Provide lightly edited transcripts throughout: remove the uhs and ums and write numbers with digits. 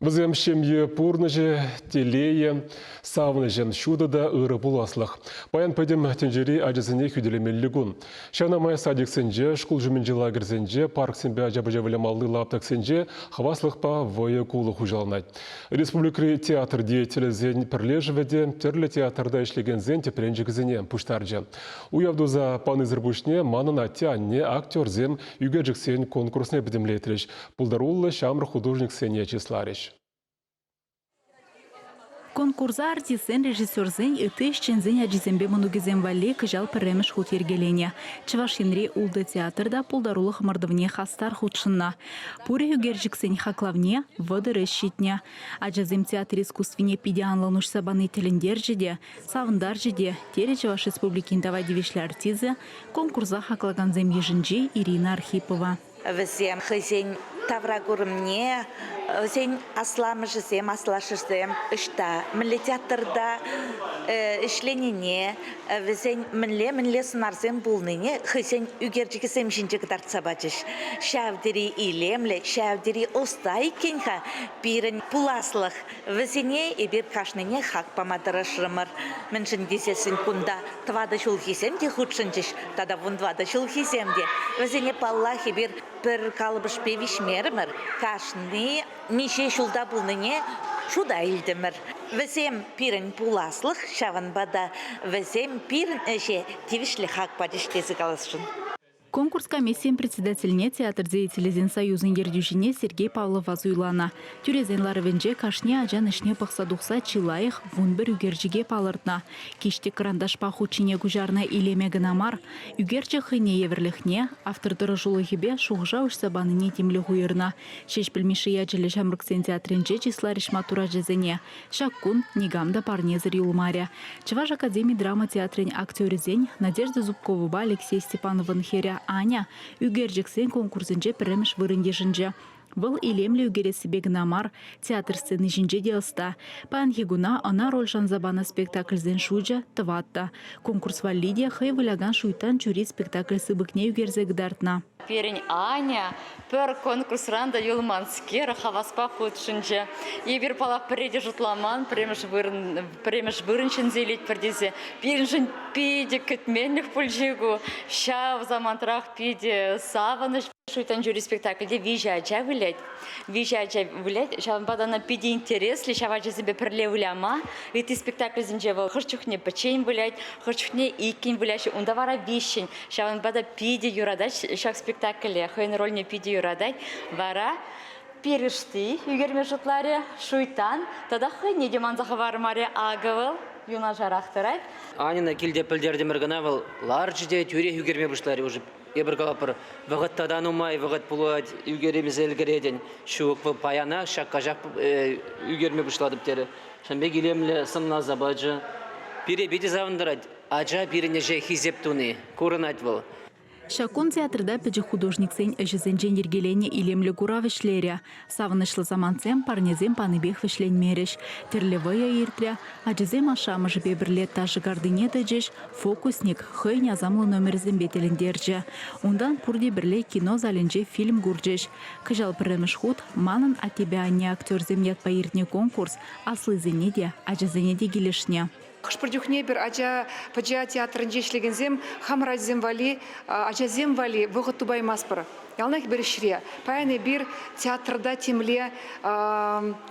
Візем шемье пурныжы, телее, савныжын шуды да ыры буласлық. Баян пәдем тенжері ажызыне хүделемелігін. Шанамай садиксенже, шкул жүмінжі лагерзенже, парк сенбе ажабы-жавылемалы лаптаксенже, хаваслықпа войы кулы хужалнайды. Республикри театр деятелізен пірлежіведе, терлі театрда ішлегензен тепіренжігізіне пұштаржы. Уявдуза паны зірбушне, манын аття-анне актерзем үгеджіксен конкурсне бідімлетріш. Пулдарулы шамры художник сене числариш. Конкурса артистен режиссерзен ытыш-чензен аджизембе мунугизем валли кыжал пірреміш хут ергелене. Чывашинри улды театрда пулдарулы хымырдывне хастар хутшынна. Пуре югержиксен хаклавне вадыры щитне. Аджазем театр искусствине пидианлануш сабаны телендержиде, савындаржиде, тере Чываш республикин давай девишлі артизы конкурса хаклаганзем ежинджи Ирина Архипова. Візем хызен таврагурымне, өзен асламыжызем, аслашызем, үшта, мінлі театрда ішленіне, візен мінле сынарзем болныне, хызен үгерджігізем жінжігі дартсабачыш. Шәвдері илемлі, шәвдері остай кенха, бірін пуласлық, візене ебір кашныне хақ памадырышырымыр. Мен жіндесесін күнда твады шулхизем де худшынжыш, тада вұндвады шулхизем де. Візене паллахи бір калыбыш певишмерімір, кашны неше шулда бұлныне шуда илдімір. Візем пирін пуласлық, шаванбада візем пирін әже тевішлі хақ падештезі қалысшын. Конкурс комиссиям председательне театр деятелезен союзын ердюжине Сергей Павлов азуйлана. Тюрезен ларывенже кашне аджан ішне пақсадуқса чилайық вунбір үгержіге палыртна. Кеште карандаш пахучине гужарна илеме гынамар. Үгержі хыне еверліхне, автордыры жолы хебе шуғжа үш сабаныне темлі ғуырна. Шеш білмеші яджелі жамрыксен театренже числариш матура жезене. Шаккун негамда парнезір юлмаря. Чываш академии драма театрен актерезен Надежда Зубкова Алексей Степановын херя Аня үгержіксен конкурсынже піріміш вырынде жынже. Бұл илемлі үгересі бегінамар театр сцены жінже де ұста. Пан хигуна ана роль жанзабана спектакльзен шуджа тыватта. Конкурс валлидия хай выляган шуйтан чури спектакль сыбыкне үгерзе гдартна. Перень Аня, пер конкурс ранда юлманскер, хаваспа худшынже. Ебір палақ преде жұтламан, премеш вырыншын зелет пердезе. Переншін пиде күтменлік пульжигу, шав замантрах пиде саваныш. Шуйтан жюри спектакльде вижаджа вылять. Вижаджа вылять, шаван бадана пиде интересли, шаваджа себе перле вляма. Эти спектакль зинжева хырчухне печень вылять, хырчухне икин вылять, ундавара вищень. Шаван бада пиде юрадач, шак спектакле, хойн роль не пиде юрадать, вара перешти, югерме жутларе, шуйтан, тогда хойне деман захавармаре агавыл, юна жарахтырай. Анина килде пілдерді міргінавыл, ларжыде тюре югерме бұшларе уже. Ебір қалапыр, вағыт тадан умай, вағыт пулуад югереміз әлгіреден, шуық паяна, шаққа-жақ югерме бұшладып тері. Шамбе келемлі сымна забаджы. Пире беде завындырад, ажа пиріне же хизептуны, көрінат бұл. Шакун театрда пәджі художниксен әжізенжен ергелене илемлі гура вішлері. Савынышлы заманцем парнезем паныбех вішленмереш. Терлевая иртря, ажызем ашамыжы бебірлет тажы гардыне дәджеш, фокусник, хойн азамлы номерзен бетеліндерджі. Ондан пұрде бірле кино залінже фильм гурджеш. Кыжал піріміш худ, манын атебе анне актерзем ятпа иртне конкурс, аслы зене де, ажызене де келешне. Қышпырдюхне бір ажа пәджа театрын жешлегензем, хамразем вали, ажазем вали, вғыт тубай маспыр. Ялнақ бір шіре. Паяны бір театрда темле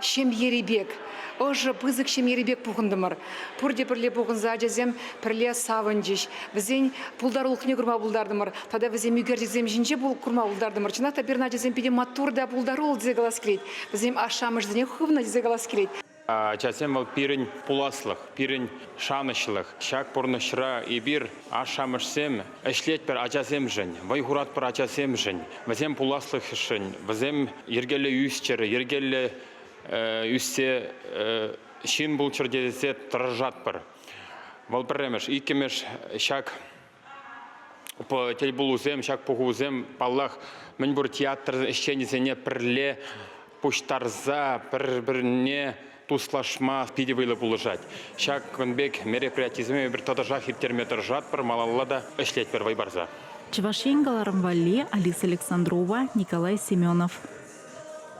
шем еребек. Ожы пызык шем еребек пұғындымыр. Пұрде бірле бұғынза ажазем бірле савынжеш. Візен пұлдарулықне күрма бұлдардымыр. Тада візен мүгердізем жінже бұл күрма бұлдардымыр. Чынақта бір ажазем педе матурда бұлдарул дезе қалас келейд. Візен ашамыш зіне құвна дезе қалас келейд. Часем был пирень пуласлых, пирень шанышлых. Шак порнышра и бир ашамышсем, эшлет пер ачасем жень, вайхурат пер ачасем жень, вазем пуласлых жень, вазем ергеле юсчер, ергеле юссе шин булчер дедесе тражат пер. Вал перемеш, икемеш шак по телебулузем, шак похузем, паллах, мен бур театр ещенезене перле пуштарза, пер-берне туслашма пиде вылы булыжать. Шак конбек мероприятизме бір тадажа хиттерме тұржат бір малаллада эшлет бір вайбарза. Чывашен Галарам Валли, Алиса Александрова, Николай Семенов.